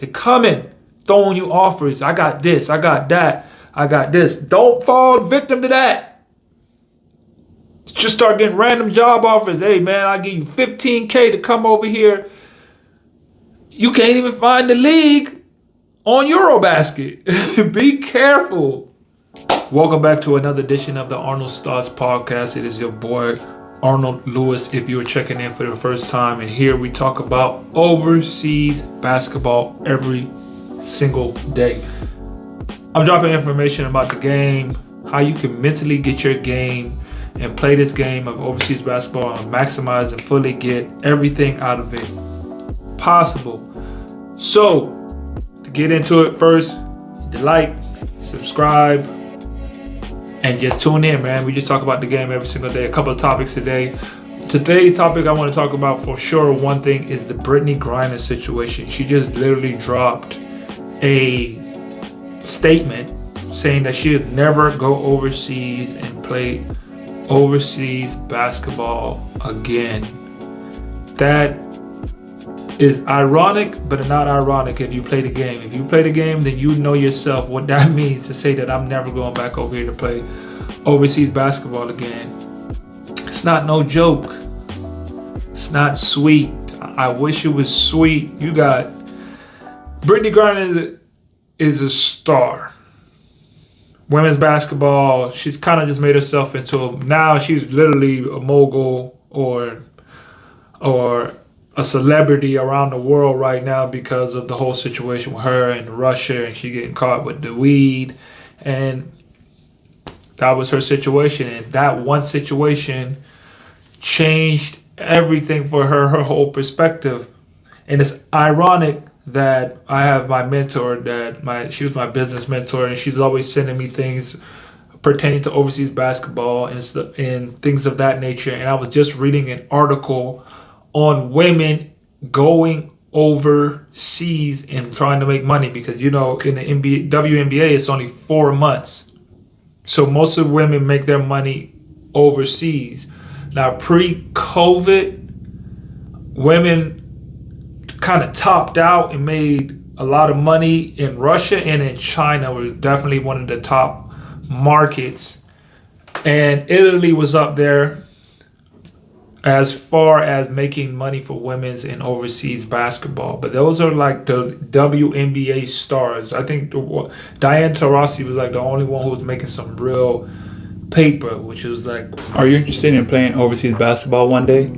They're coming, throwing you offers. I got this, I got that, I got this. Don't fall victim to that. Just start getting random job offers. Hey man, I'll give you $15K to come over here. You can't even find the league on Eurobasket. Be careful. Welcome back to another edition of the Arnold Stars podcast. It is your boy Arnold Lewis if you're checking in for the first time, and here we talk about overseas basketball every single day. I'm dropping information about the game, how you can mentally get your game and play this game of overseas basketball and maximize and fully get everything out of it possible. So, to get into it first, like, subscribe, and just tune in, man. We just talk about the game every single day. A couple of topics today. Today's topic I want to talk about for sure, one thing is the Brittney Griner situation. She just literally dropped a statement saying that she would never go overseas and play overseas basketball again. That is ironic, but not ironic if you play the game. If you play the game, then you know yourself what that means to say that I'm never going back over here to play overseas basketball again. It's not no joke. It's not sweet. I wish it was sweet. You got Brittney Griner is a star. Women's basketball, she's kind of just made herself into now she's literally a mogul or a celebrity around the world right now because of the whole situation with her and Russia, and she getting caught with the weed, and that was her situation, and that one situation changed everything for her whole perspective. And it's ironic that I have my mentor she was my business mentor, and she's always sending me things pertaining to overseas basketball and things of that nature. And I was just reading an article on women going overseas and trying to make money, because in the WNBA it's only 4 months, so most of the women make their money overseas. Now pre-COVID, women kind of topped out and made a lot of money in Russia and in China, was definitely one of the top markets, and Italy was up there as far as making money for women's and overseas basketball. But those are like the WNBA stars. I think Diana Taurasi was like the only one who was making some real paper, which was like, are you interested in playing overseas basketball one day?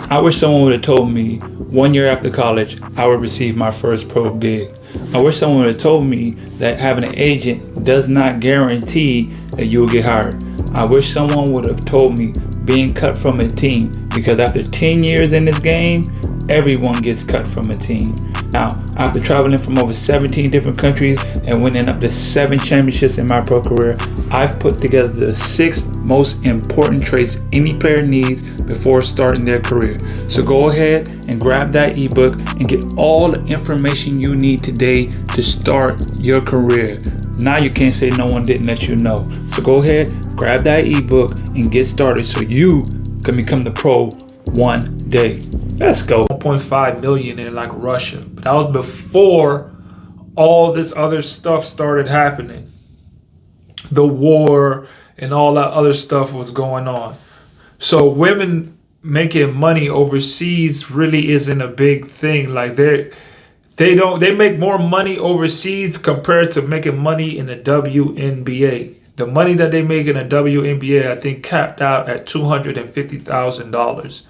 I wish someone would have told me 1 year after college I would receive my first pro gig. I wish someone would have told me that having an agent does not guarantee that you will get hired. I wish someone would have told me being cut from a team, because after 10 years in this game, everyone gets cut from a team. Now, after traveling from over 17 different countries and winning up to 7 championships in my pro career, I've put together the 6 most important traits any player needs before starting their career. So go ahead and grab that ebook and get all the information you need today to start your career. Now you can't say no one didn't let you know. So go ahead, grab that ebook and get started so you can become the pro one day. Let's go. 1.5 million in like Russia. But that was before all this other stuff started happening. The war and all that other stuff was going on. So women making money overseas really isn't a big thing. Like they make more money overseas compared to making money in the WNBA. The money that they make in the WNBA, I think, capped out at $250,000.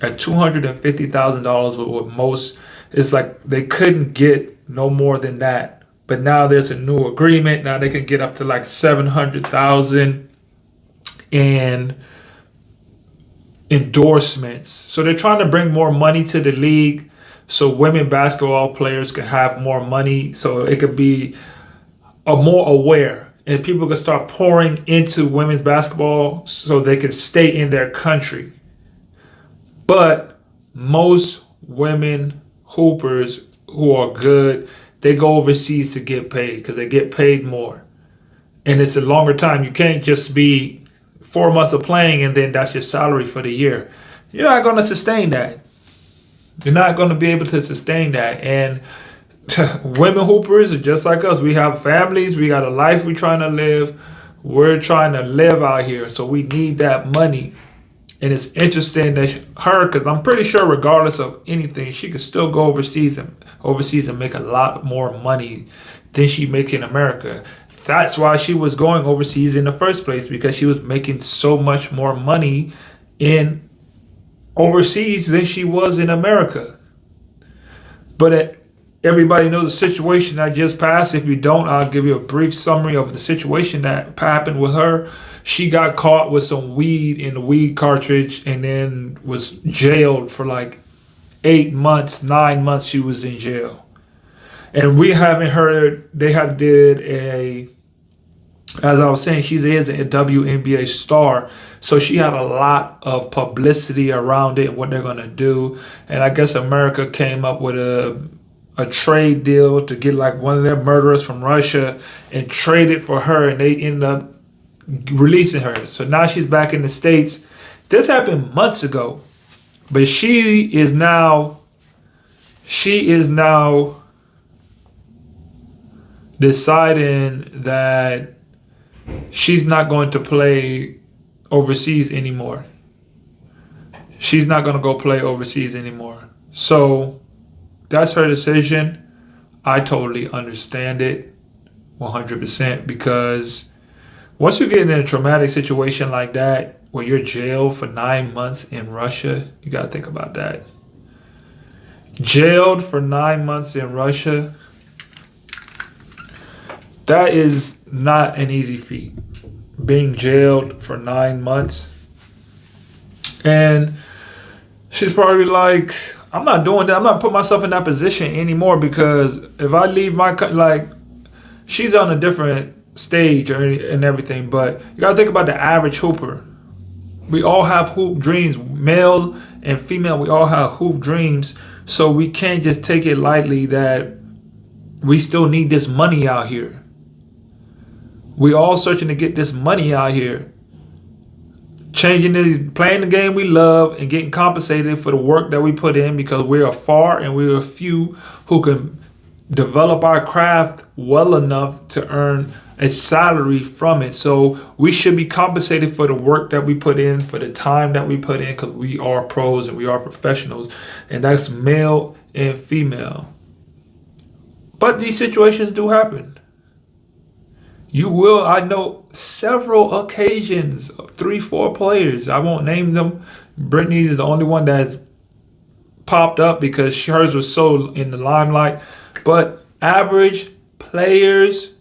At $250,000 with most, it's like they couldn't get no more than that. But now there's a new agreement. Now they can get up to like $700,000 in endorsements. So they're trying to bring more money to the league so women basketball players can have more money, so it could be more aware, and people can start pouring into women's basketball so they can stay in their country. But most women hoopers who are good, they go overseas to get paid because they get paid more. And it's a longer time. You can't just be 4 months of playing and then that's your salary for the year. You're not going to sustain that. You're not going to be able to sustain that. And women hoopers are just like us. We have families. We got a life we're trying to live. We're trying to live out here. So we need that money. And it's interesting that because I'm pretty sure regardless of anything, she could still go overseas and make a lot more money than she make in America. That's why she was going overseas in the first place, because she was making so much more money in overseas than she was in America. But everybody knows the situation that just passed. If you don't, I'll give you a brief summary of the situation that happened with her. She got caught with some weed in the weed cartridge and then was jailed for like 8 months, 9 months she was in jail. And we haven't heard, they have did as I was saying, she is a WNBA star. So she had a lot of publicity around it and what they're going to do. And I guess America came up with a trade deal to get like one of their murderers from Russia and trade it for her. And they ended up releasing her. So now she's back in the States. This happened months ago. But she is now deciding that she's not going to play overseas anymore. She's not going to go play overseas anymore. So that's her decision. I totally understand it 100%, because once you get in a traumatic situation like that, where you're jailed for 9 months in Russia, you got to think about that. Jailed for 9 months in Russia, that is not an easy feat. Being jailed for 9 months. And she's probably like, I'm not doing that. I'm not putting myself in that position anymore, because if I leave my country, like, she's on a different stage and everything, but you gotta think about the average hooper. We all have hoop dreams, male and female. We all have hoop dreams, so we can't just take it lightly that we still need this money out here. We all searching to get this money out here, playing the game we love and getting compensated for the work that we put in, because we are far and we are few who can develop our craft well enough to earn a salary from it. So we should be compensated for the work that we put in, for the time that we put in, because we are pros and we are professionals, and that's male and female. But these situations do happen. I know several occasions, 3-4 players, I won't name them. Brittany's is the only one that's popped up because hers was so in the limelight. But average players,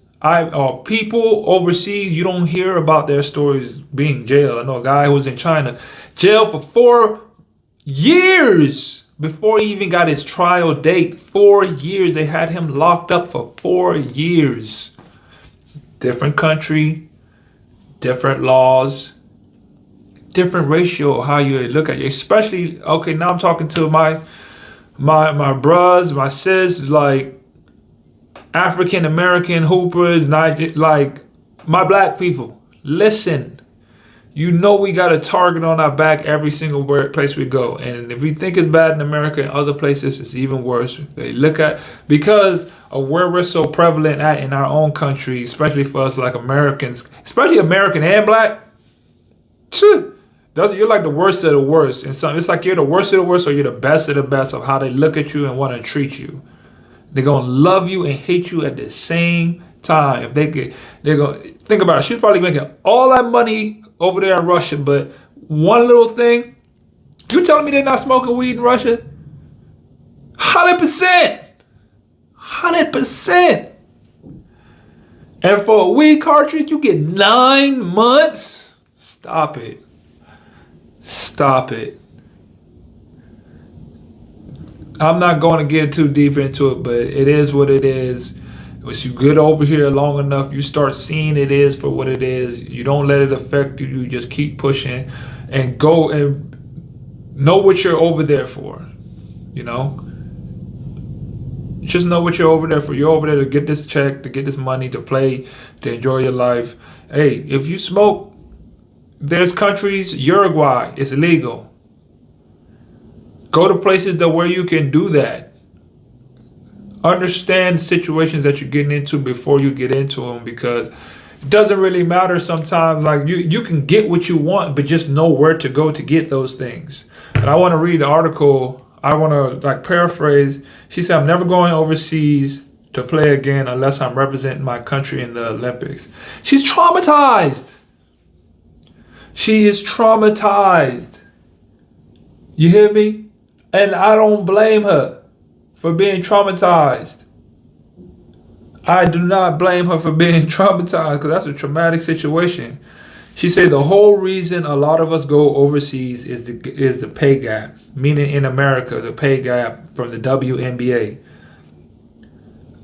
people overseas, you don't hear about their stories being jailed. I know a guy who was in China, jailed for 4 years before he even got his trial date. 4 years. They had him locked up for 4 years. Different country, different laws, different ratio of how you look at it. Especially, okay, now I'm talking to my bros, my sis, like African American hoopers, like my black people. Listen, you know we got a target on our back every single place we go. And if we think it's bad in America and other places, it's even worse. They look at, because of where we're so prevalent at in our own country, especially for us like Americans, especially American and black, you're like the worst of the worst. And so it's like you're the worst of the worst, or you're the best of the best of how they look at you and want to treat you. They're going to love you and hate you at the same time. If they're going to think about it. She's probably making all that money over there in Russia, but one little thing, you telling me they're not smoking weed in Russia? 100%. 100%. And for a weed cartridge, you get 9 months? Stop it. Stop it. I'm not going to get too deep into it, but it is what it is. Once you get over here long enough, you start seeing it is for what it is. You don't let it affect you. You just keep pushing and go and know what you're over there for. You know? Just know what you're over there for. You're over there to get this check, to get this money, to play, to enjoy your life. Hey, if you smoke, there's countries, Uruguay, it's illegal. Go to places where you can do that. understand situations that you're getting into before you get into them, because it doesn't really matter sometimes. Like you can get what you want, but just know where to go to get those things. And I want to read the article. I want to like paraphrase. She said, "I'm never going overseas to play again unless I'm representing my country in the Olympics." She's traumatized. She is traumatized. You hear me? And I don't blame her for being traumatized. I do not blame her for being traumatized, because that's a traumatic situation. She said the whole reason a lot of us go overseas is the pay gap, meaning in America, the pay gap from the WNBA.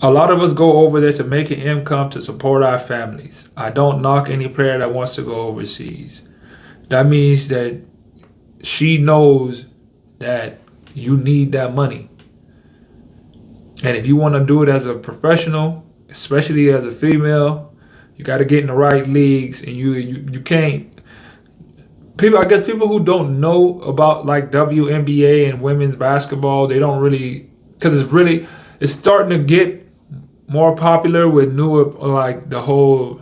A lot of us go over there to make an income to support our families. I don't knock any player that wants to go overseas. That means that she knows that you need that money. And if you want to do it as a professional, especially as a female, you got to get in the right leagues, and you can't. I guess people who don't know about like WNBA and women's basketball, they don't really, because it's starting to get more popular with newer, like the whole,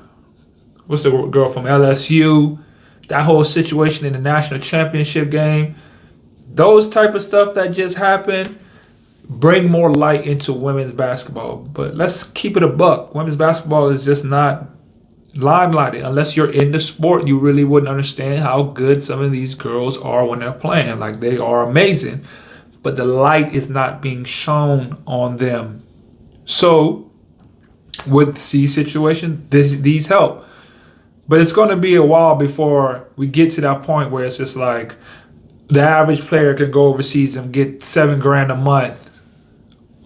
what's the girl from LSU, that whole situation in the national championship game. Those type of stuff that just happened bring more light into women's basketball. But let's keep it a buck. Women's basketball is just not limelighted. Unless you're in the sport, you really wouldn't understand how good some of these girls are when they're playing. Like, they are amazing, but the light is not being shown on them. So with these situations, these help. But it's going to be a while before we get to that point where it's just like the average player can go overseas and get $7,000 a month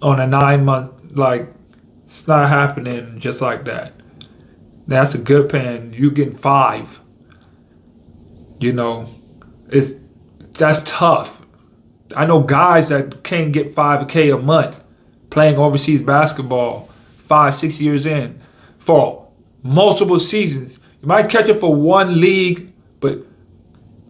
on a 9-month. Like, it's not happening just like that. That's a good paying. You getting 5. You know, that's tough. I know guys that can't get $5K a month playing overseas basketball 5-6 years in for multiple seasons. You might catch it for one league, but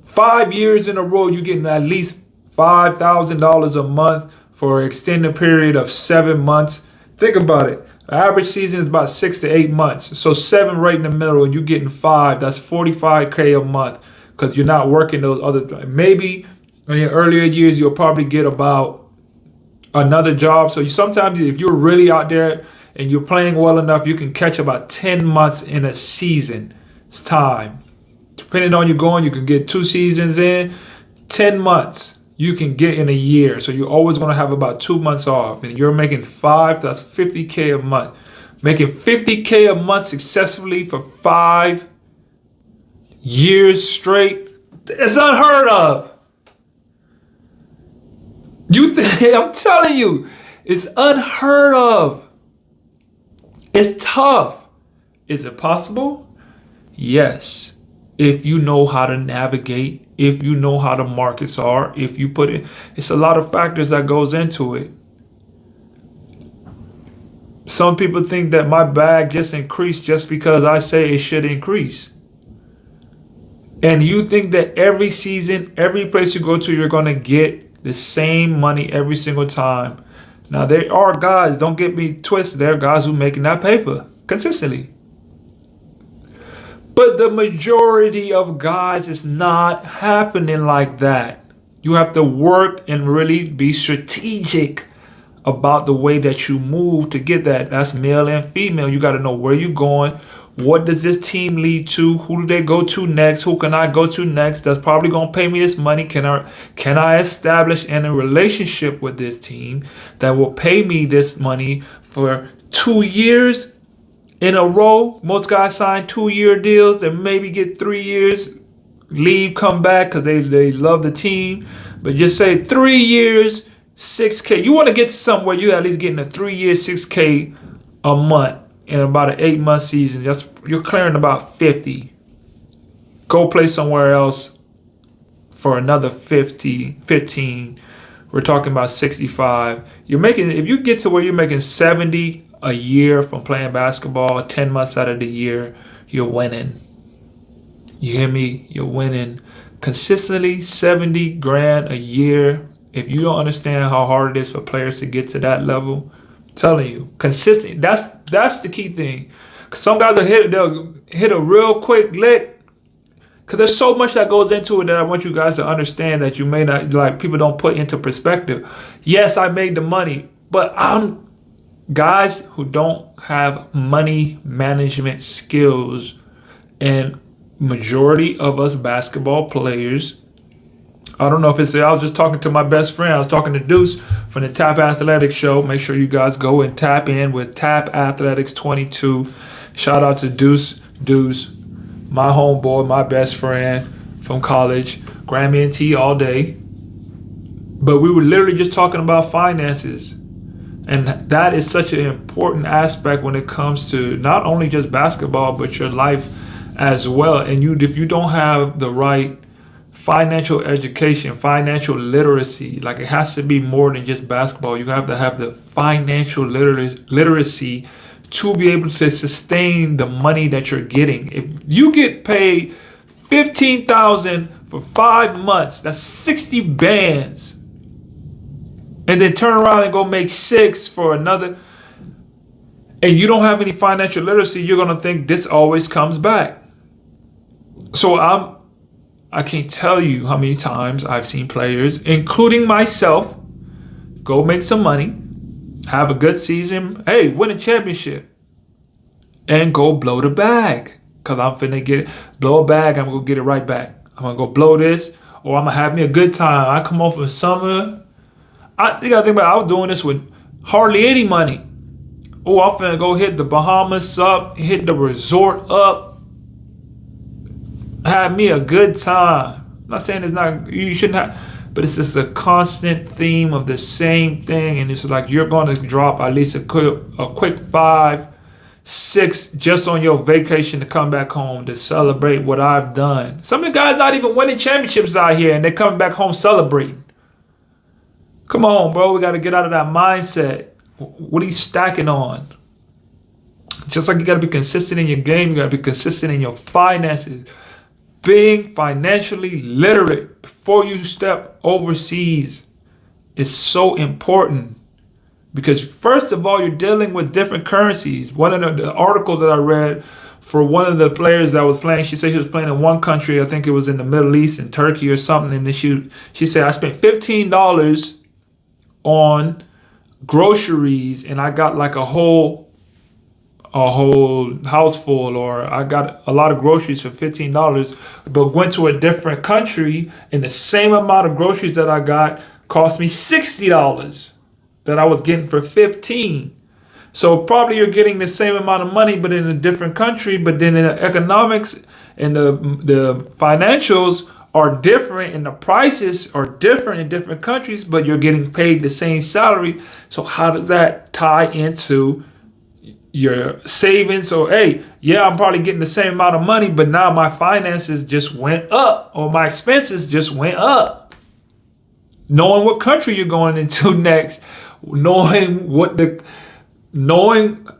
5 years in a row, you're getting at least $5,000 a month for an extended period of 7 months. Think about it. The average season is about 6 to 8 months. So 7 right in the middle, and you're getting 5. That's $45K a month, because you're not working those other things. Maybe in your earlier years, you'll probably get about another job. So sometimes if you're really out there and you're playing well enough, you can catch about 10 months in a season. It's time. Depending on you going, you can get 2 seasons in. 10 months you can get in a year. So you're always going to have about 2 months off. And you're making 5, that's $50K a month. Making $50K a month successfully for 5 years straight, it's unheard of. I'm telling you, it's unheard of. It's tough. Is it possible? Yes. If you know how to navigate, if you know how the markets are, if you put it, it's a lot of factors that goes into it. Some people think that my bag just increased just because I say it should increase. And you think that every season, every place you go to, you're going to get the same money every single time. Now, there are guys, don't get me twisted, there are guys who making that paper consistently. But the majority of guys, it's not happening like that. You have to work and really be strategic about the way that you move to get that. That's male and female. You got to know where you're going. What does this team lead to? Who do they go to next? Who can I go to next? That's probably going to pay me this money. Can I establish a relationship with this team that will pay me this money for 2 years in a row? Most guys sign 2-year deals. They maybe get 3 years, leave, come back because they love the team. But just say 3 years, $6K. You want to get to somewhere you at least getting a 3-year, $6K a month in about an 8-month season. You're clearing about 50. Go play somewhere else for another 15. We're talking about 65. If you get to where you're making 70 a year from playing basketball, 10 months out of the year, you're winning. You hear me? You're winning. Consistently $70,000 a year. If you don't understand how hard it is for players to get to that level, Telling you, consistent. That's the key thing. 'Cause some guys they'll hit a real quick lick. Cause there's so much that goes into it that I want you guys to understand that you may not like. People don't put into perspective. Yes, I made the money, but I'm guys who don't have money management skills, and majority of us basketball players. I don't know if it's, I was just talking to my best friend. I was talking to Deuce from the Tap Athletics show. Make sure you guys go and tap in with Tap Athletics 22. Shout out to Deuce, my homeboy, my best friend from college. Grammy and T all day. But we were literally just talking about finances. And that is such an important aspect when it comes to not only just basketball, but your life as well. And if you don't have the right financial education, financial literacy, like it has to be more than just basketball. You have to have the financial literacy to be able to sustain the money that you're getting. If you get paid $15,000 for 5 months, that's 60 bands. And then turn around and go make 6 for another, and you don't have any financial literacy, you're gonna think this always comes back. So I can't tell you how many times I've seen players, including myself, go make some money, have a good season, hey, win a championship, and go blow the bag. Cause I'm finna blow a bag, I'm gonna get it right back. I'm gonna go blow this, or I'm gonna have me a good time. I come off of summer. I think about I was doing this with hardly any money. Oh, I'm finna go hit the Bahamas up, hit the resort up, have me a good time. I'm not saying it's not, you shouldn't have, but it's just a constant theme of the same thing. And it's like you're going to drop at least a quick 5, 6 just on your vacation to come back home to celebrate what I've done. Some of the guys not even winning championships out here and they're coming back home celebrating. Come on, bro. We got to get out of that mindset. What are you stacking on? Just like you got to be consistent in your game, you got to be consistent in your finances. Being financially literate before you step overseas is so important, because first of all, you're dealing with different currencies. One of the article that I read for one of the players that was playing, she said she was playing in one country, I think it was in the Middle East, in Turkey or something, and then she said, I spent $15 on groceries and I got like a whole house full, or I got a lot of groceries for $15, but went to a different country and the same amount of groceries that I got cost me $60 that I was getting for $15. So probably you're getting the same amount of money, but in a different country, but then in the economics and the financials are different and the prices are different in different countries, but you're getting paid the same salary. So how does that tie into your savings? So, hey, yeah, I'm probably getting the same amount of money, but now my finances just went up, or my expenses just went up. Knowing what country you're going into next, knowing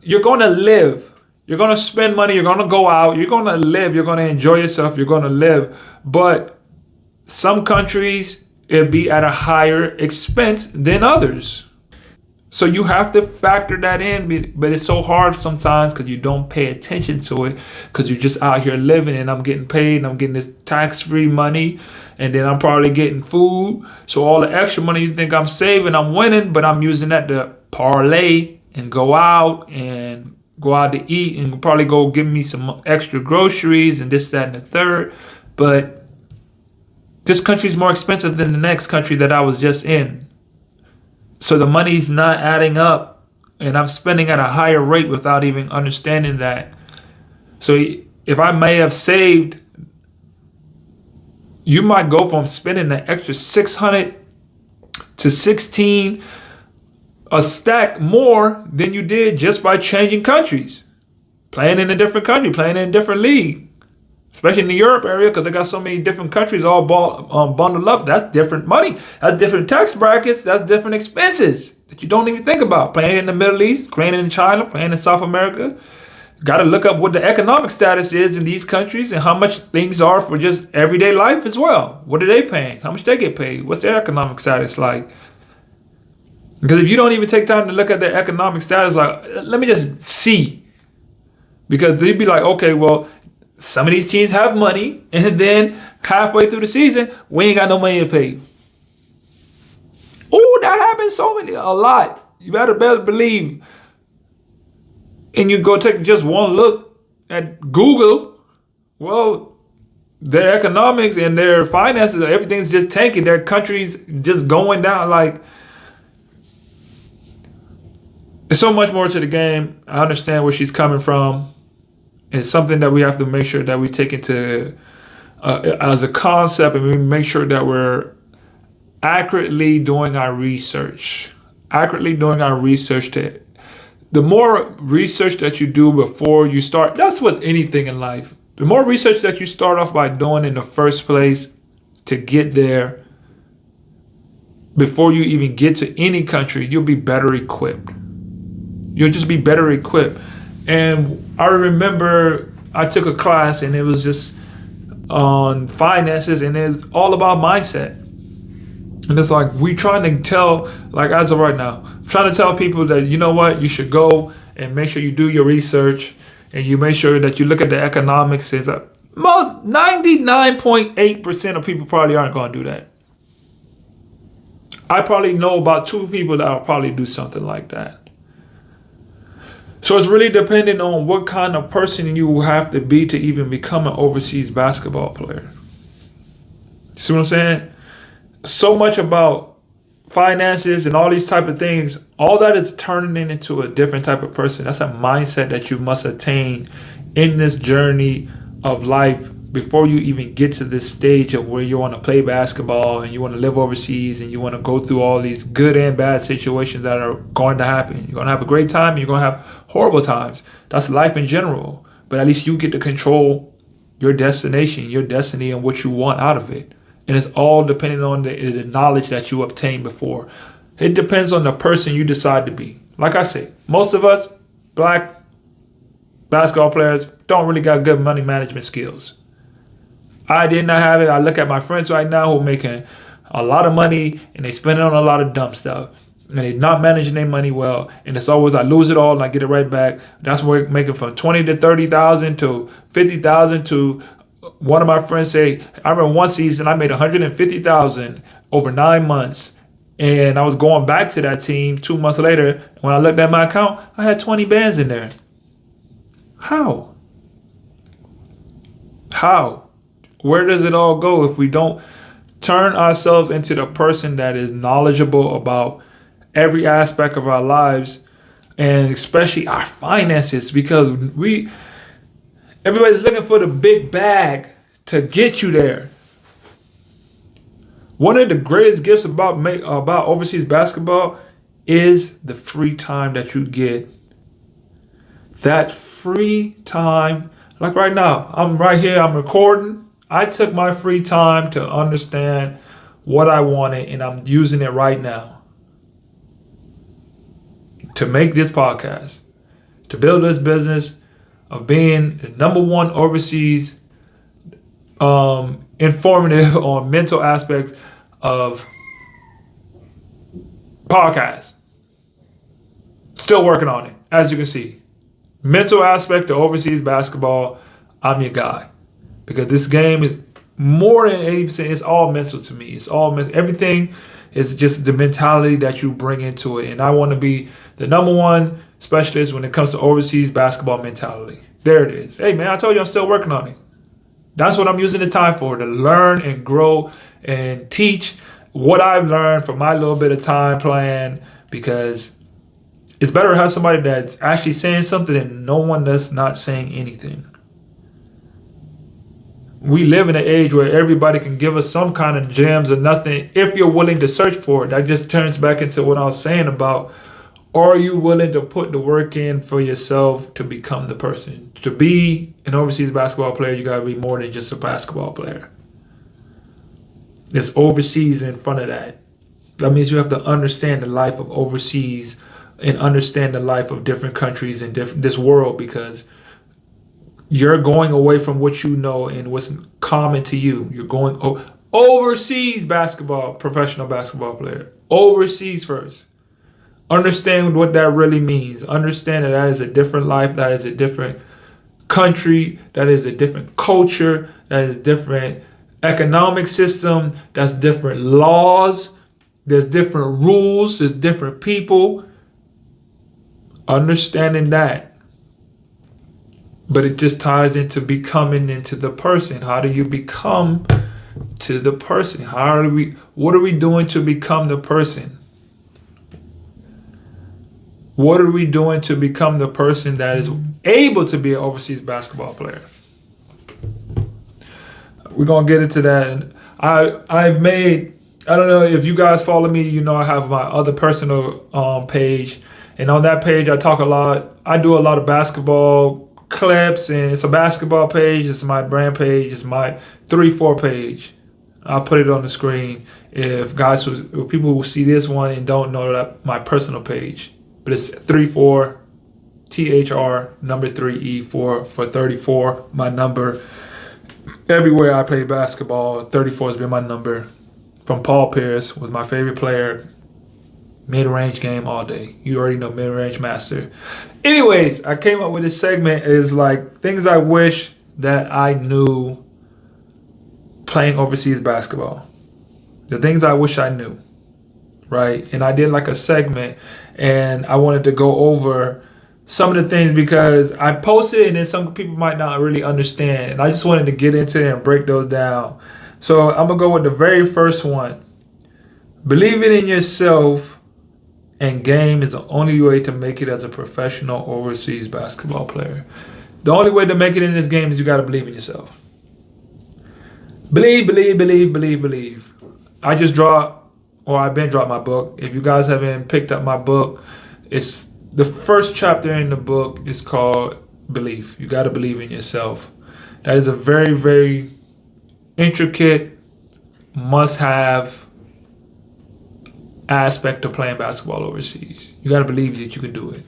you're going to live, you're going to spend money, you're going to go out, you're going to live, you're going to enjoy yourself, you're going to live. But some countries, it'll be at a higher expense than others. So you have to factor that in, but it's so hard sometimes because you don't pay attention to it, because you're just out here living and I'm getting paid and I'm getting this tax-free money, and then I'm probably getting food. So all the extra money you think I'm saving, I'm winning, but I'm using that to parlay and go out to eat and probably go give me some extra groceries and this, that, and the third. But this country is more expensive than the next country that I was just in. So the money's not adding up, and I'm spending at a higher rate without even understanding that. So if I may have saved, you might go from spending an extra $600 to $16, a stack more than you did just by changing countries, playing in a different country, playing in a different league. Especially in the Europe area, because they got so many different countries all bundled up. That's different money. That's different tax brackets. That's different expenses that you don't even think about. Playing in the Middle East, playing in China, playing in South America. Got to look up what the economic status is in these countries and how much things are for just everyday life as well. What are they paying? How much they get paid? What's their economic status like? Because if you don't even take time to look at their economic status, like, let me just see. Because they'd be like, okay, well, some of these teams have money, and then halfway through the season, we ain't got no money to pay you. Oh, that happens a lot. You better believe. And you go take just one look at Google, well, their economics and their finances, everything's just tanking. Their country's just going down. Like, there's so much more to the game. I understand where she's coming from. And it's something that we have to make sure that we take into as a concept, and we make sure that we're accurately doing our research. The more research that you do before you start, that's with anything in life. The more research that you start off by doing in the first place to get there, before you even get to any country, you'll be better equipped. You'll just be better equipped. And I remember I took a class, and it was just on finances, and it's all about mindset. And it's like, we trying to tell, like as of right now, trying to tell people that, you know what, you should go and make sure you do your research, and you make sure that you look at the economics. Is most 99.8% of people probably aren't going to do that. I probably know about 2 people that will probably do something like that. So it's really dependent on what kind of person you have to be to even become an overseas basketball player. See what I'm saying? So much about finances and all these type of things, all that is turning into a different type of person. That's a mindset that you must attain in this journey of life before you even get to this stage of where you want to play basketball and you want to live overseas and you want to go through all these good and bad situations that are going to happen. You're going to have a great time. You're going to have horrible times. That's life in general. But at least you get to control your destination, your destiny, and what you want out of it. And it's all depending on the knowledge that you obtained before. It depends on the person you decide to be. Like I say, most of us, black basketball players, don't really got good money management skills. I did not have it. I look at my friends right now who are making a lot of money and they spend it on a lot of dumb stuff. And they're not managing their money well. And it's always, I lose it all and I get it right back. That's where making from 20 to 30,000 to 50,000 to one of my friends say, I remember one season I made 150,000 over 9 months. And I was going back to that team 2 months later. When I looked at my account, I had 20 bands in there. How? Where does it all go if we don't turn ourselves into the person that is knowledgeable about every aspect of our lives, and especially our finances? Because everybody's looking for the big bag to get you there. One of the greatest gifts about overseas basketball is the free time that you get. That free time, like right now, I'm right here, I'm recording. I took my free time to understand what I wanted, and I'm using it right now to make this podcast, to build this business of being the #1 overseas informative on mental aspects of podcasts. Still working on it, as you can see. Mental aspect of overseas basketball, I'm your guy. Because this game is more than 80%, it's all mental to me. It's all mental. Everything is just the mentality that you bring into it. And I want to be the #1 specialist when it comes to overseas basketball mentality. There it is. Hey, man, I told you I'm still working on it. That's what I'm using the time for, to learn and grow and teach what I've learned from my little bit of time playing, because it's better to have somebody that's actually saying something than no one that's not saying anything. We live in an age where everybody can give us some kind of gems or nothing if you're willing to search for it. That just turns back into what I was saying about, are you willing to put the work in for yourself to become the person? To be an overseas basketball player, you got to be more than just a basketball player. There's overseas in front of that. That means you have to understand the life of overseas and understand the life of different countries and this world, because you're going away from what you know and what's common to you. You're going overseas basketball, professional basketball player. Overseas first. Understand what that really means. Understand that that is a different life, that is a different country, that is a different culture, that is a different economic system, that's different laws, there's different rules, there's different people. Understanding that. But it just ties into becoming into the person. How do you become to the person? What are we doing to become the person? What are we doing to become the person that is able to be an overseas basketball player? We're gonna get into that. And I've made, I don't know if you guys follow me, you know I have my other personal page, and on that page I talk a lot. I do a lot of basketball clips, and it's a basketball page. It's my brand page. It's my 3-4 page. I'll put it on the screen if people who see this one and don't know that my personal page. But it's 34 THR number 3E4 for 34. My number. Everywhere I play basketball, 34 has been my number. From Paul Pierce, was my favorite player. Mid-range game all day. You already know, mid-range master. Anyways, I came up with this segment is like things I wish that I knew playing overseas basketball. The things I wish I knew, right? And I did like a segment, and I wanted to go over some of the things because I posted it and then some people might not really understand. And I just wanted to get into it and break those down. So I'm going to go with the very first one. Believing in yourself and game is the only way to make it as a professional overseas basketball player. The only way to make it in this game is you got to believe in yourself. Believe, believe, believe, believe, believe. I've been dropped my book. If you guys haven't picked up my book, it's the first chapter in the book is called Belief. You got to believe in yourself. That is a very, very intricate, must-have aspect of playing basketball overseas. You got to believe that you can do it.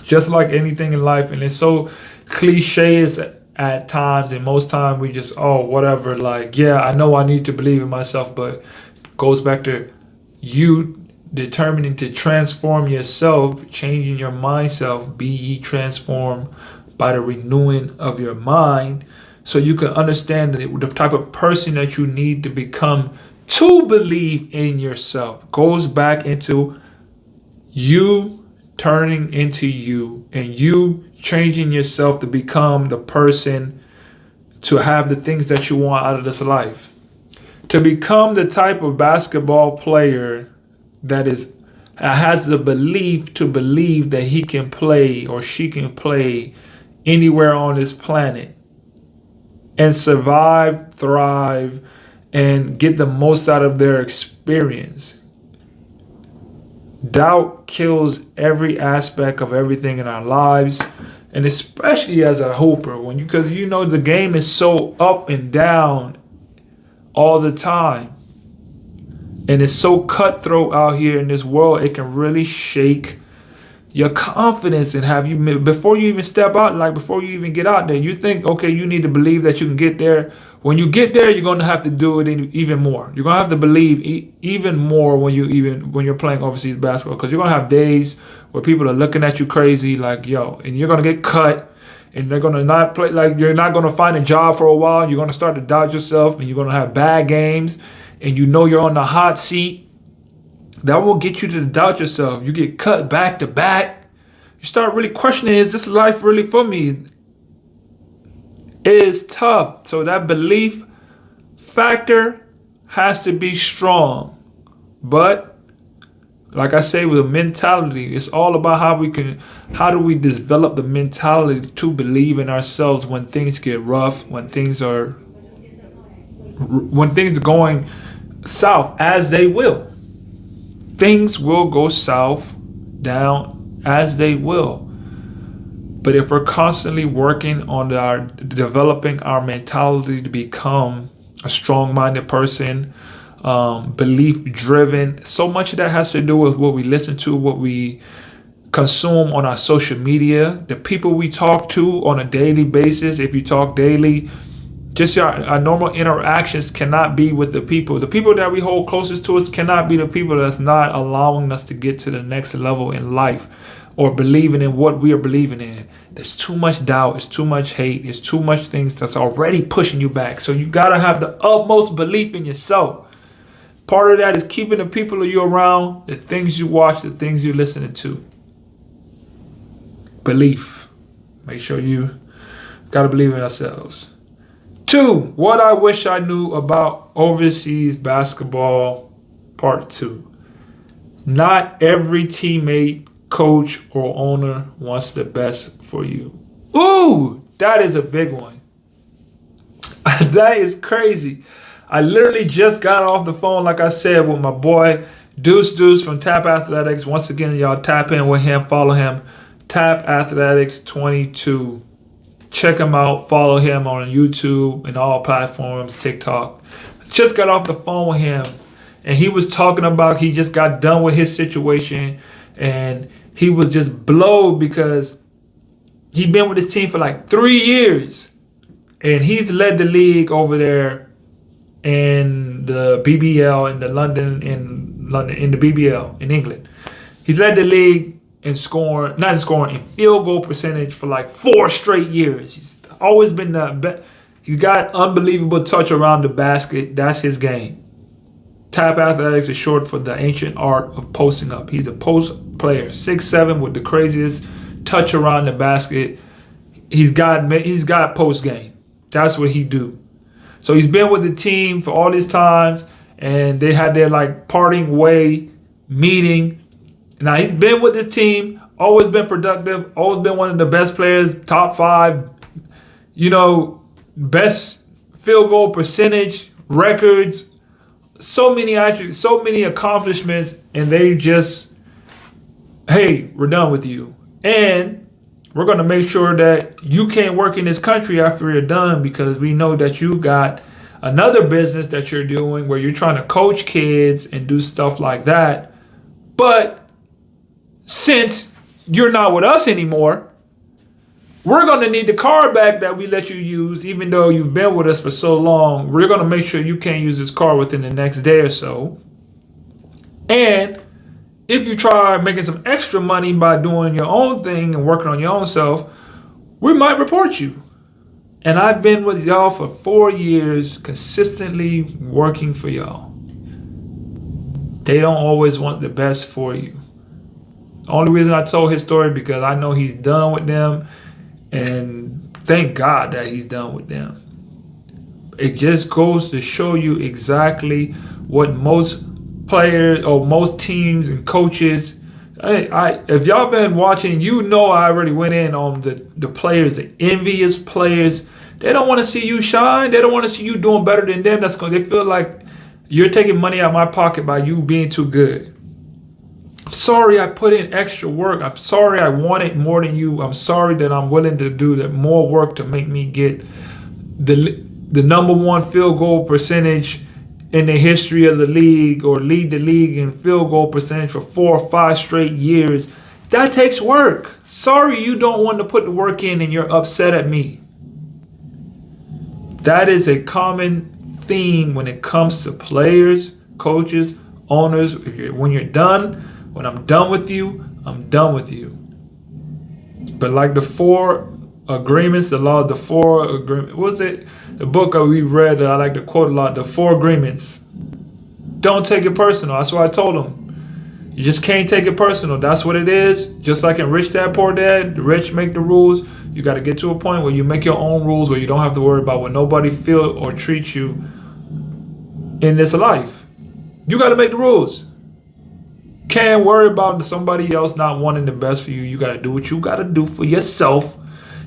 Just like anything in life, and it's so cliche at times, and most time we just, whatever, like, yeah, I know I need to believe in myself, but it goes back to you determining to transform yourself, changing your mindset. Be ye transformed by the renewing of your mind, so you can understand the type of person that you need to become to believe in yourself. Goes back into you turning into you and you changing yourself to become the person to have the things that you want out of this life. To become the type of basketball player that has the belief to believe that he can play or she can play anywhere on this planet and survive, thrive, and get the most out of their experience. Doubt kills every aspect of everything in our lives, and especially as a hooper, because the game is so up and down all the time. And it's so cutthroat out here in this world, it can really shake your confidence and have you, before you even step out, like before you even get out there, you think, okay, you need to believe that you can get there. When you get there, you're going to have to do it even more. You're going to have to believe even more when you're playing overseas basketball, because you're going to have days where people are looking at you crazy, like, yo, and you're going to get cut, and they're going to not play, like, you're not going to find a job for a while. You're going to start to doubt yourself, and you're going to have bad games, and you're on the hot seat. That will get you to doubt yourself. You get cut back to back. You start really questioning, is this life really for me? It is tough. So that belief factor has to be strong. But like I say, with a mentality, it's all about how do we develop the mentality to believe in ourselves when things get rough, when things are going south, as they will. Things will go south, down, as they will. But if we're constantly working on developing our mentality to become a strong-minded person, belief-driven, so much of that has to do with what we listen to, what we consume on our social media, the people we talk to on a daily basis. If you talk daily Just our normal interactions cannot be with the people. The people that we hold closest to us cannot be the people that's not allowing us to get to the next level in life or believing in what we are believing in. There's too much doubt. There's too much hate. There's too much things that's already pushing you back. So you got to have the utmost belief in yourself. Part of that is keeping the people you around, the things you watch, the things you're listening to. Belief. Make sure you got to believe in yourselves. 2, what I wish I knew about overseas basketball, part 2. Not every teammate, coach, or owner wants the best for you. Ooh, that is a big one. That is crazy. I literally just got off the phone, like I said, with my boy Deuce from Tap Athletics. Once again, y'all tap in with him, follow him. Tap Athletics 22. Check him out. Follow him on YouTube and all platforms, TikTok. Just got off the phone with him, and he was talking about he just got done with his situation, and he was just blowed because he'd been with his team for like 3 years, and he's led the league over there in the BBL in the BBL in England. He's led the league in field goal percentage for like 4 straight years. He's always been the best. He's got unbelievable touch around the basket. That's his game. Tap Athletics is short for the ancient art of posting up. He's a post player, 6'7" with the craziest touch around the basket. He's got post game. That's what he do. So he's been with the team for all these times, and they had their like parting way meeting. Now, he's been with this team, always been productive, always been one of the best players, top 5, best field goal percentage, records, so many attributes, so many accomplishments, and they just, hey, we're done with you. And we're going to make sure that you can't work in this country after you're done, because we know that you got another business that you're doing where you're trying to coach kids and do stuff like that. But since you're not with us anymore, we're going to need the car back that we let you use, even though you've been with us for so long. We're going to make sure you can't use this car within the next day or so. And if you try making some extra money by doing your own thing and working on your own self, we might report you. And I've been with y'all for 4 years, consistently working for y'all. They don't always want the best for you. The only reason I told his story because I know he's done with them, and thank God that he's done with them. It just goes to show you exactly what most players or most teams and coaches, if y'all been watching, I already went in on the players, the envious players. They don't want to see you shine. They don't want to see you doing better than them. They feel like you're taking money out of my pocket by you being too good. I'm sorry I put in extra work. I'm sorry I wanted more than you. I'm sorry that I'm willing to do more work to make me get the number 1 field goal percentage in the history of the league, or lead the league in field goal percentage for 4 or 5 straight years. That takes work. Sorry you don't want to put the work in and you're upset at me. That is a common theme when it comes to players, coaches, owners. When you're done, when I'm done with you, I'm done with you. But like the 4 agreements, the book that we read that I like to quote a lot, the 4 agreements. Don't take it personal. That's what I told him. You just can't take it personal. That's what it is. Just like in Rich Dad, Poor Dad, the rich make the rules. You got to get to a point where you make your own rules, where you don't have to worry about what nobody feel or treats you in this life. You got to make the rules. Can't worry about somebody else not wanting the best for you. You got to do what you got to do for yourself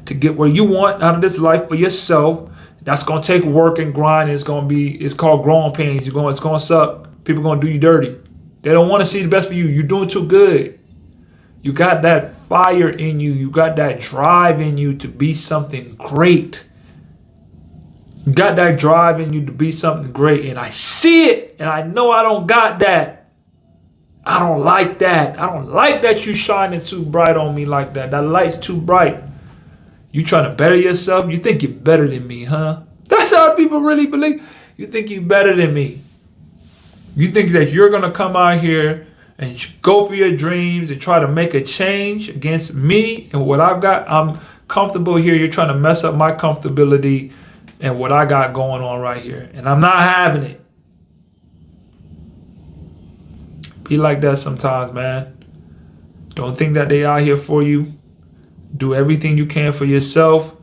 to get where you want out of this life for yourself. That's going to take work and grind. It's called growing pains. It's going to suck. People going to do you dirty. They don't want to see the best for you. You're doing too good. You got that fire in you. You got that drive in you to be something great. You got that drive in you to be something great. And I see it. And I know I don't got that. I don't like that. I don't like that you shining too bright on me like that. That light's too bright. You trying to better yourself? You think you're better than me, huh? That's how people really believe. You think you're better than me. You think that you're going to come out here and go for your dreams and try to make a change against me and what I've got. I'm comfortable here. You're trying to mess up my comfortability and what I got going on right here. And I'm not having it. Be like that sometimes, man. Don't think that they out here for you. Do everything you can for yourself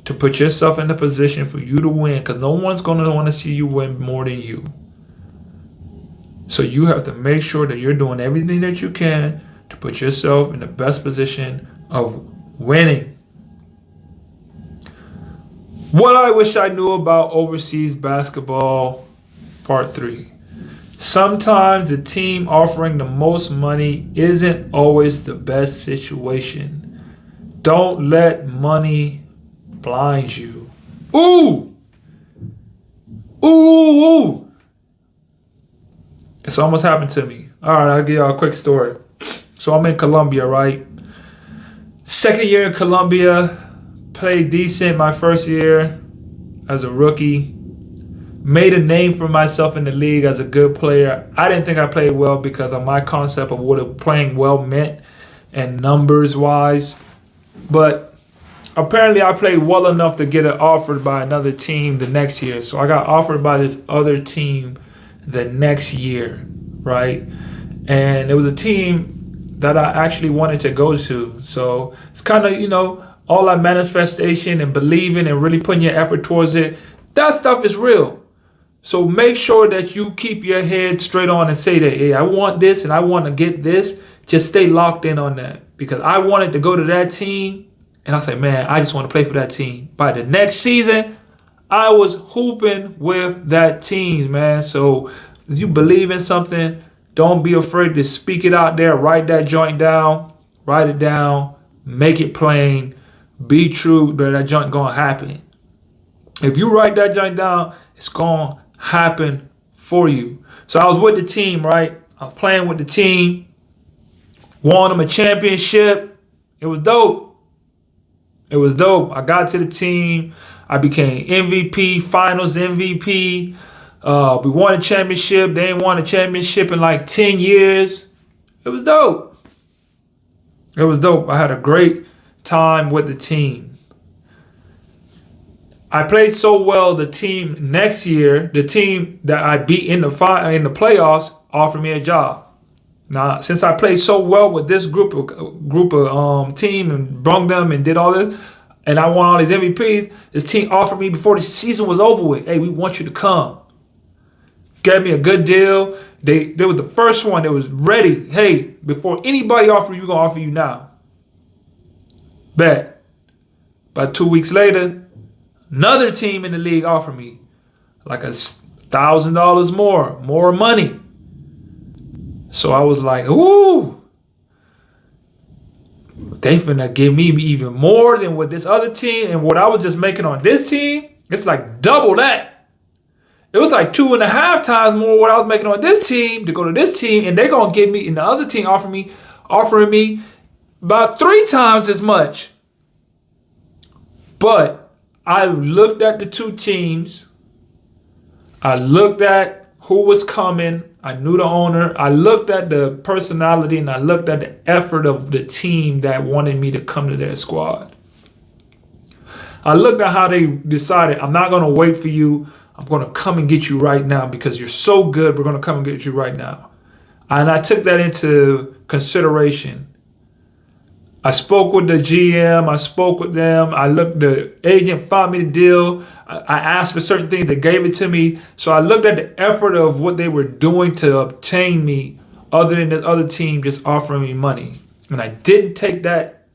to put yourself in the position for you to win, because no one's going to want to see you win more than you. So you have to make sure that you're doing everything that you can to put yourself in the best position of winning. What I wish I knew about overseas basketball, part 3. Sometimes the team offering the most money isn't always the best situation. Don't let money blind you. Ooh! Ooh! It's almost happened to me. All right, I'll give y'all a quick story. So I'm in Colombia, right? Second year in Colombia, played decent my first year as a rookie. Made a name for myself in the league as a good player. I didn't think I played well because of my concept of what playing well meant and numbers-wise. But apparently I played well enough to get it offered by another team the next year. So I got offered by this other team the next year, right? And it was a team that I actually wanted to go to. So it's kind of, all that manifestation and believing and really putting your effort towards it. That stuff is real. So make sure that you keep your head straight on and say that, hey, I want this and I want to get this. Just stay locked in on that. Because I wanted to go to that team. And I said, man, I just want to play for that team. By the next season, I was hooping with that team, man. So if you believe in something, don't be afraid to speak it out there. Write that joint down. Write it down. Make it plain. Be true that joint going to happen. If you write that joint down, it's going to happen for you. So I was with the team, right? I was playing with the team. Won them a championship. It was dope. It was dope. I got to the team. I became MVP, finals MVP. We won a championship. They ain't won a championship in like 10 years. It was dope. It was dope. I had a great time with the team. I played so well, the team next year, the team that I beat in the playoffs offered me a job. Now, since I played so well with this group of team and brung them and did all this, and I won all these MVPs, this team offered me before the season was over with, hey, we want you to come. Gave me a good deal. They were the first one that was ready. Hey, before anybody offer you, we're going to offer you now. Bet. About 2 weeks later, another team in the league offered me like $1,000 more money. So I was like, ooh, they finna give me even more than what this other team and what I was just making on this team. It's like double that. It was like 2.5 times more what I was making on this team to go to this team, and they're gonna give me, and the other team offering me about 3 times as much. But I looked at the two teams. I looked at who was coming. I knew the owner. I looked at the personality, and I looked at the effort of the team that wanted me to come to their squad. I looked at how they decided, I'm not going to wait for you. I'm going to come and get you right now because you're so good. We're going to come and get you right now. And I took that into consideration. I spoke with the GM. I spoke with them. The agent found me the deal. I asked for certain things. They gave it to me. So I looked at the effort of what they were doing to obtain me, other than the other team just offering me money. And I didn't take that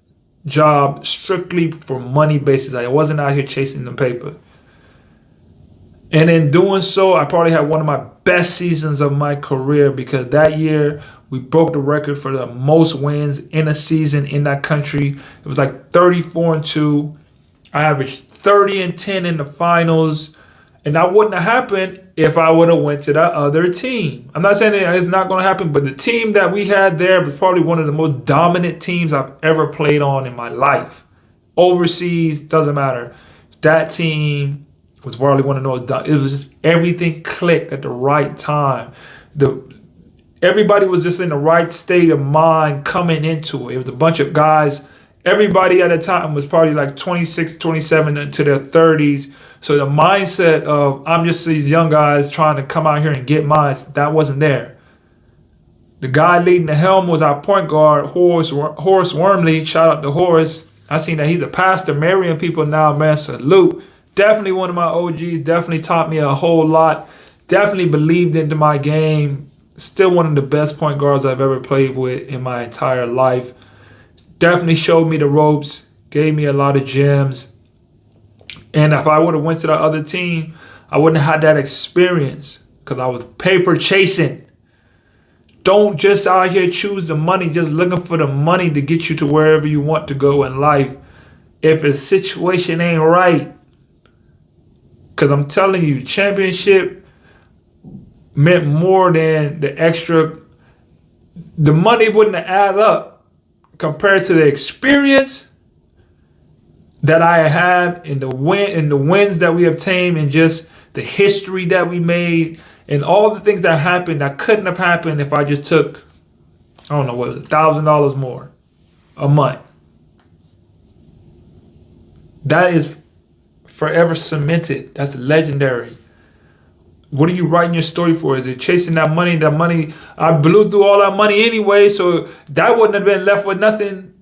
job strictly for money basis. I wasn't out here chasing the paper. And in doing so, I probably had one of my best seasons of my career, because that year we broke the record for the most wins in a season in that country. It was like 34-2. I averaged 30-10 in the finals. And that wouldn't have happened if I would have went to that other team. I'm not saying that it's not going to happen, but the team that we had there was probably one of the most dominant teams I've ever played on in my life. Overseas, doesn't matter. That team Was probably one of those. It was just everything clicked at the right time. Everybody was just in the right state of mind coming into it. It was a bunch of guys. Everybody at the time was probably like 26, 27 to their 30s. So the mindset of I'm just these young guys trying to come out here and get mine, that wasn't there. The guy leading the helm was our point guard, Horace Wormley. Shout out to Horace. I seen that he's a pastor, marrying people now, man. Salute. Definitely one of my OGs. Definitely taught me a whole lot. Definitely believed into my game. Still one of the best point guards I've ever played with in my entire life. Definitely showed me the ropes. Gave me a lot of gems. And if I would have went to the other team, I wouldn't have had that experience because I was paper chasing. Don't just out here choose the money, just looking for the money to get you to wherever you want to go in life. If a situation ain't right, because I'm telling you, championship meant more than the extra. The money wouldn't add up compared to the experience that I had in the wins that we obtained and just the history that we made and all the things that happened that couldn't have happened if I just took, I don't know, what was it, $1,000 more a month. That is forever cemented. That's legendary. What are you writing your story for? Is it chasing that money? That money, I blew through all that money anyway, so that wouldn't have been left with nothing.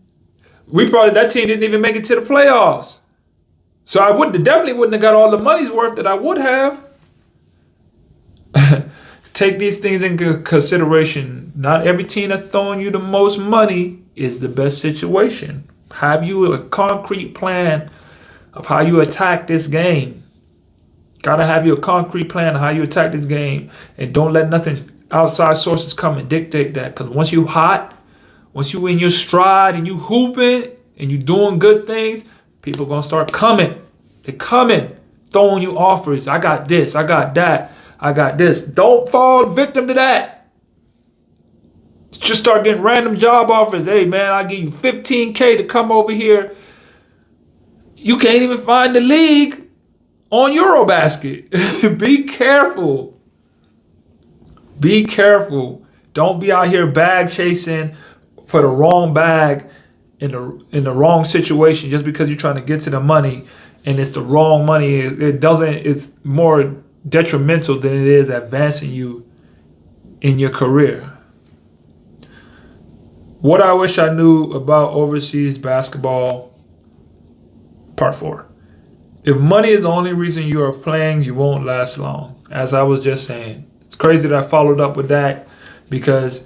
That team didn't even make it to the playoffs. So I definitely wouldn't have got all the money's worth that I would have. Take these things into consideration. Not every team that's throwing you the most money is the best situation. Have you a concrete plan of how you attack this game? Gotta have your concrete plan of how you attack this game, and don't let nothing outside sources come and dictate that. Because once you hot, once you in your stride and you hooping and you doing good things, people gonna start coming. They're coming, throwing you offers. I got this, I got that, I got this. Don't fall victim to that. Just start getting random job offers. Hey man, I'll give you $15K to come over here. You can't even find the league on Eurobasket. Be careful. Be careful. Don't be out here bag chasing for the wrong bag in the wrong situation just because you're trying to get to the money and it's the wrong money. It's more detrimental than it is advancing you in your career. What I wish I knew about overseas basketball, part 4. If money is the only reason you are playing, you won't last long. As I was just saying. It's crazy that I followed up with that because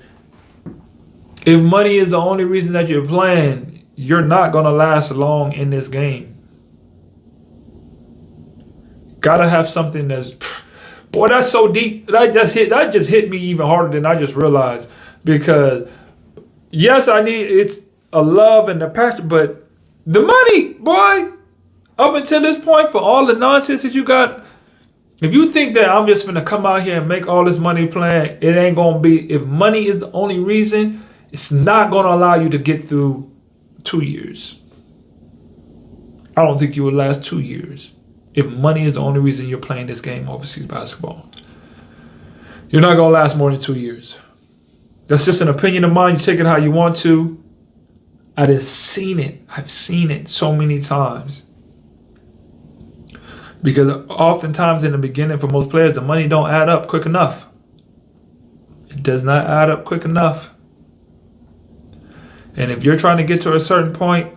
if money is the only reason that you're playing, you're not going to last long in this game. Gotta have something that's, boy, that's so deep. That just hit me even harder than I just realized. Because yes, it's a love and a passion, but the money, boy, up until this point, for all the nonsense that you got, if you think that I'm just gonna come out here and make all this money playing, it ain't gonna be. If money is the only reason, it's not gonna allow you to get through 2 years. I don't think you would last 2 years if money is the only reason you're playing this game, overseas basketball. You're not gonna last more than 2 years. That's just an opinion of mine. You take it how you want to. I've seen it so many times. Because oftentimes in the beginning for most players, the money don't add up quick enough. It does not add up quick enough. And if you're trying to get to a certain point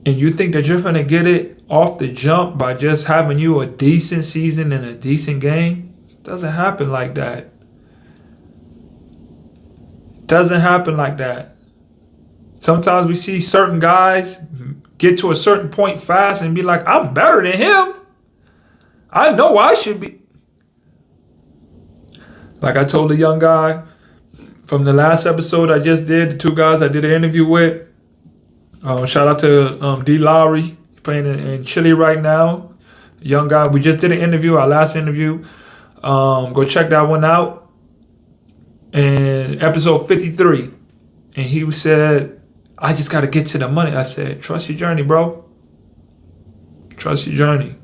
and you think that you're going to get it off the jump by just having you a decent season and a decent game, it doesn't happen like that. It doesn't happen like that. Sometimes we see certain guys get to a certain point fast and be like, I'm better than him. I know I should be. Like I told the young guy from the last episode I just did, the 2 guys I did an interview with. Shout out to D. Lowry, he's playing in Chile right now. Young guy, we just did an interview, our last interview. Go check that one out. And episode 53. And he said, I just got to get to the money. I said, trust your journey, bro. Trust your journey.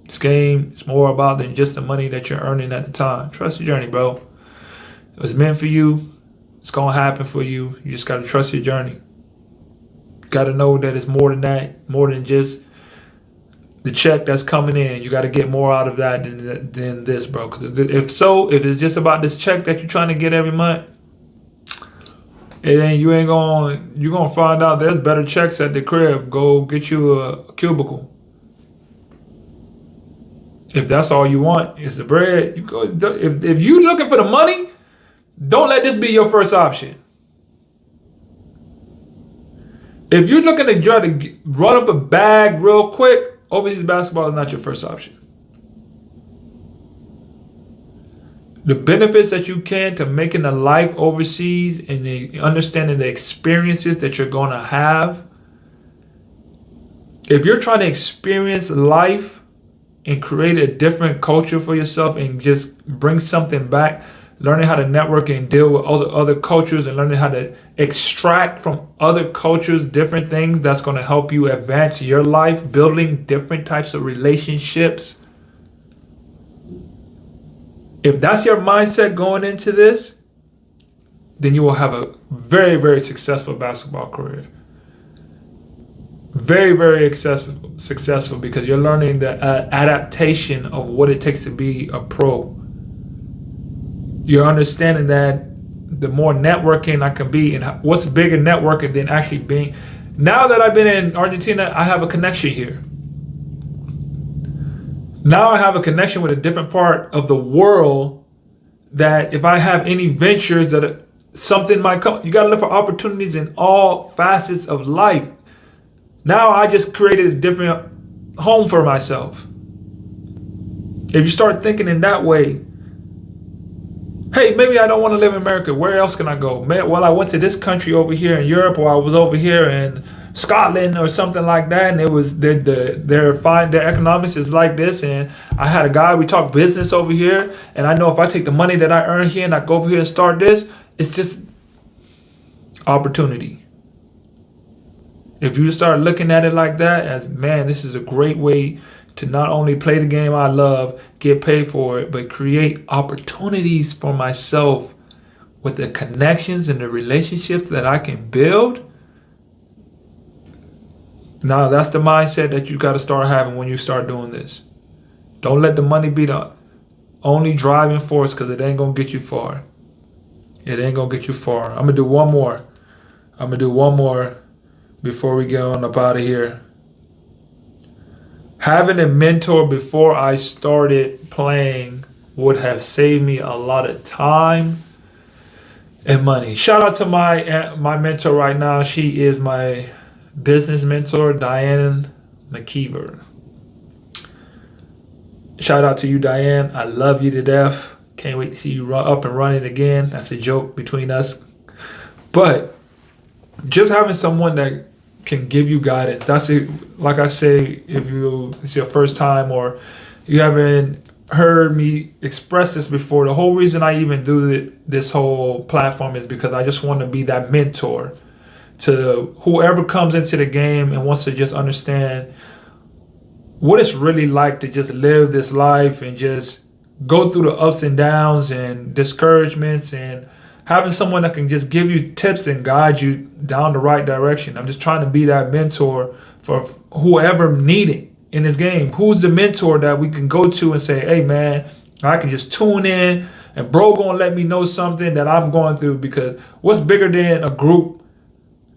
This game is more about than just the money that you're earning at the time. Trust your journey, bro. It was meant for you. It's going to happen for you. You just got to trust your journey. You got to know that it's more than that, more than just the check that's coming in. You got to get more out of that than this, bro. Because if it's just about this check that you're trying to get every month, you're gonna find out there's better checks at the crib. Go get you a cubicle. If that's all you want is the bread, you go. If you looking for the money, don't let this be your first option. If you're looking to try to run up a bag real quick, overseas basketball is not your first option. The benefits that you can to making a life overseas and the understanding the experiences that you're going to have. If you're trying to experience life and create a different culture for yourself and just bring something back, learning how to network and deal with other cultures and learning how to extract from other cultures different things that's going to help you advance your life, building different types of relationships. If that's your mindset going into this, then you will have a very, very successful basketball career. Very, very successful because you're learning the adaptation of what it takes to be a pro. You're understanding that the more networking I can be, and what's bigger networking than actually being. Now that I've been in Argentina, I have a connection here. Now I have a connection with a different part of the world that if I have any ventures that something might come, you got to look for opportunities in all facets of life. Now I just created a different home for myself. If you start thinking in that way, hey, maybe I don't want to live in America. Where else can I go? Well, I went to this country over here in Europe, or I was over here in Scotland or something like that, and it was their economics is like this, and I had a guy, we talked business over here, and I know if I take the money that I earn here and I go over here and start this, it's just opportunity. If you start looking at it like that, as man, this is a great way to not only play the game I love, get paid for it, but create opportunities for myself with the connections and the relationships that I can build. Now, that's the mindset that you got to start having when you start doing this. Don't let the money be the only driving force, because it ain't going to get you far. It ain't going to get you far. I'm going to do one more before we get on up out of here. Having a mentor before I started playing would have saved me a lot of time and money. Shout out to my mentor right now. She is my business mentor, Diane McKeever. Shout out to you, Diane. I love you to death. Can't wait to see you up and running again. That's a joke between us. But just having someone that can give you guidance. That's it. Like I say, if it's your first time or you haven't heard me express this before, the whole reason I even do this whole platform is because I just want to be that mentor to whoever comes into the game and wants to just understand what it's really like to just live this life and just go through the ups and downs and discouragements, and having someone that can just give you tips and guide you down the right direction. I'm just trying to be that mentor for whoever needed in this game. Who's the mentor that we can go to and say, hey man, I can just tune in and bro gonna let me know something that I'm going through, because what's bigger than a group?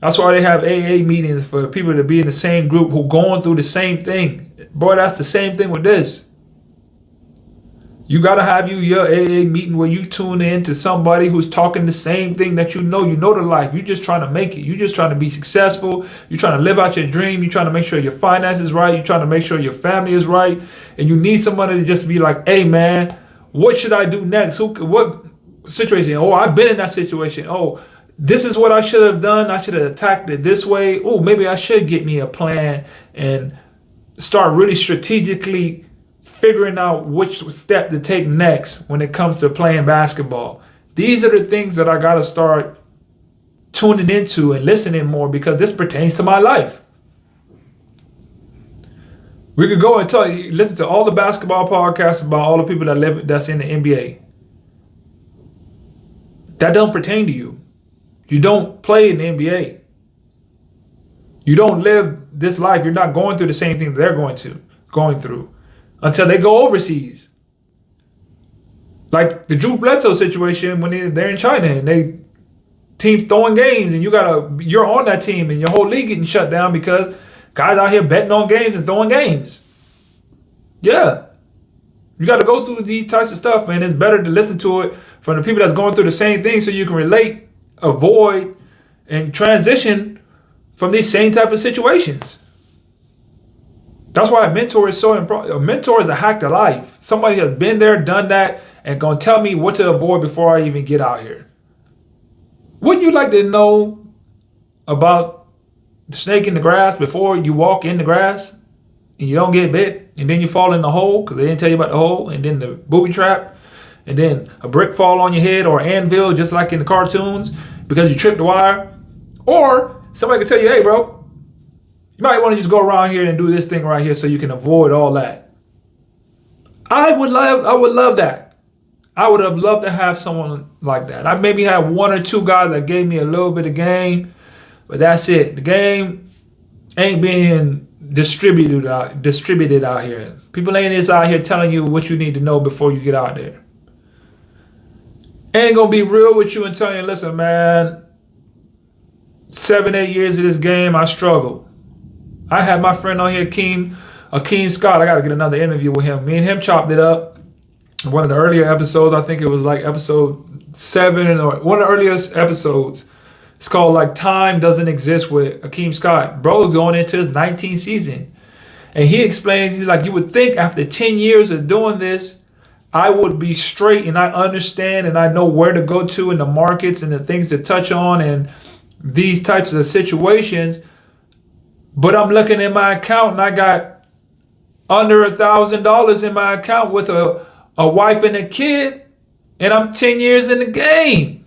That's why they have AA meetings, for people to be in the same group who going through the same thing. Boy, that's the same thing with this. You got to have your AA meeting where you tune in to somebody who's talking the same thing that you know the life. You're just trying to make it. You're just trying to be successful. You're trying to live out your dream. You're trying to make sure your finances is right. You're trying to make sure your family is right. And you need somebody to just be like, hey, man, what should I do next? What situation? Oh, I've been in that situation. Oh, this is what I should have done. I should have attacked it this way. Oh, maybe I should get me a plan and start really strategically figuring out which step to take next when it comes to playing basketball. These are the things that I got to start tuning into and listening more, because this pertains to my life. We could go and listen to all the basketball podcasts about all the people that's in the NBA. That don't pertain to you. You don't play in the NBA. You don't live this life. You're not going through the same thing they're going through until they go overseas. Like the Drew Bledsoe situation when they're in China and they team throwing games and you're on that team and your whole league getting shut down because guys out here betting on games and throwing games. Yeah. You got to go through these types of stuff, man. It's better to listen to it from the people that's going through the same thing so you can relate, avoid, and transition from these same type of situations. That's why a mentor is so important. A mentor is a hack to life. Somebody has been there, done that, and going to tell me what to avoid before I even get out here. Wouldn't you like to know about the snake in the grass before you walk in the grass and you don't get bit and then you fall in the hole because they didn't tell you about the hole and then the booby trap and then a brick fall on your head or anvil just like in the cartoons because you tripped the wire? Or somebody could tell you, hey, bro, you might want to just go around here and do this thing right here so you can avoid all that. I would love that. I would have loved to have someone like that. I maybe had one or two guys that gave me a little bit of game, but that's it. The game ain't being distributed out here. People ain't just out here telling you what you need to know before you get out there. Ain't gonna be real with you and tell you, listen, man, 7-8 years of this game, I struggled. I had my friend on here, Akeem Scott. I got to get another interview with him. Me and him chopped it up. One of the earlier episodes, I think it was like episode 7 or one of the earliest episodes. It's called like Time Doesn't Exist with Akeem Scott. Bro's going into his 19th season. And he explains, he's like, you would think after 10 years of doing this, I would be straight and I understand and I know where to go to in the markets and the things to touch on and these types of situations. But I'm looking at my account and I got under $1,000 in my account with a wife and a kid, and I'm 10 years in the game.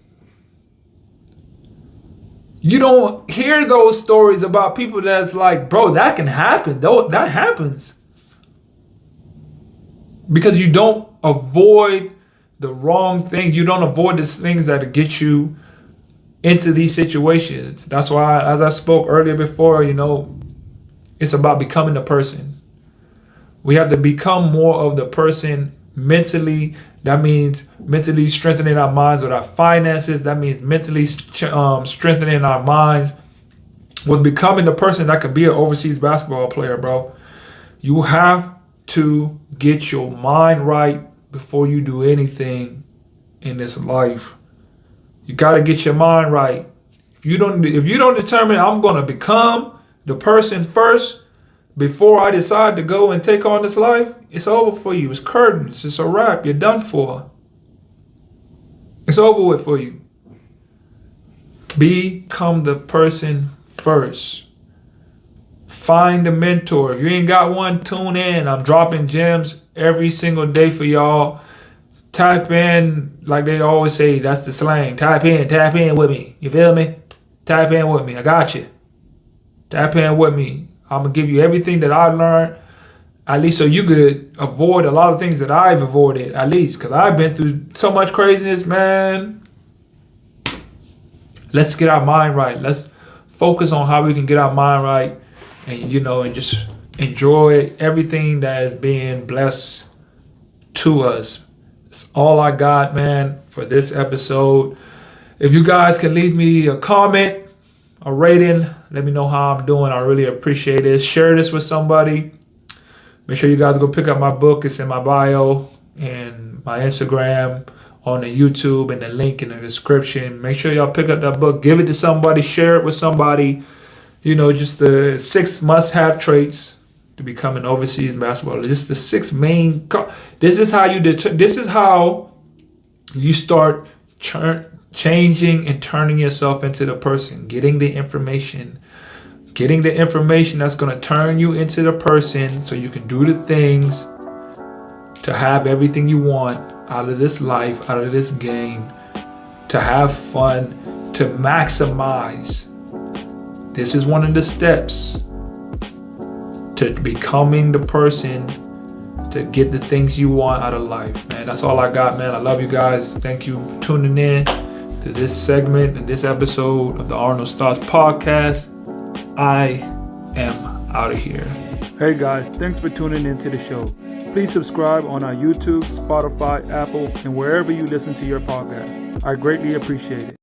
You don't hear those stories about people that's like, bro, that can happen. That happens. Because you don't avoid the wrong things. You don't avoid the things that get you into these situations. That's why, as I spoke earlier before, it's about becoming the person. We have to become more of the person mentally. That means mentally strengthening our minds with our finances. That means mentally strengthening our minds with becoming the person that could be an overseas basketball player, bro. You have to get your mind right before you do anything in this life. You got to get your mind right. If you don't determine I'm going to become the person first before I decide to go and take on this life, it's over for you. It's curtains. It's a wrap. You're done for. It's over with for you. Become the person first. Find a mentor. If you ain't got one, tune in. I'm dropping gems every single day for y'all. Type in, like they always say, that's the slang. Tap in with me. You feel me? Tap in with me. I got you. Tap in with me. I'm going to give you everything that I learned, at least so you could avoid a lot of things that I've avoided, at least, because I've been through so much craziness, man. Let's get our mind right. Let's focus on how we can get our mind right and, and just enjoy everything that is being blessed to us. That's all I got, man, for this episode. If you guys can leave me a comment, a rating, let me know how I'm doing. I really appreciate it. Share this with somebody. Make sure you guys go pick up my book. It's in my bio and my Instagram, on the YouTube, and the link in the description. Make sure y'all pick up that book. Give it to somebody. Share it with somebody. Just the 6 must-have traits to become an overseas basketballer. Just the 6 main. This is how you start changing and turning yourself into the person. Getting the information that's going to turn you into the person so you can do the things to have everything you want out of this life, out of this game, to have fun, to maximize. This is one of the steps to to becoming the person to get the things you want out of life, man. That's all I got, man. I love you guys. Thank you for tuning in to this segment and this episode of the Arnold Stars podcast. I am out of here. Hey guys, thanks for tuning in to the show. Please subscribe on our YouTube, Spotify, Apple, and wherever you listen to your podcast. I greatly appreciate it.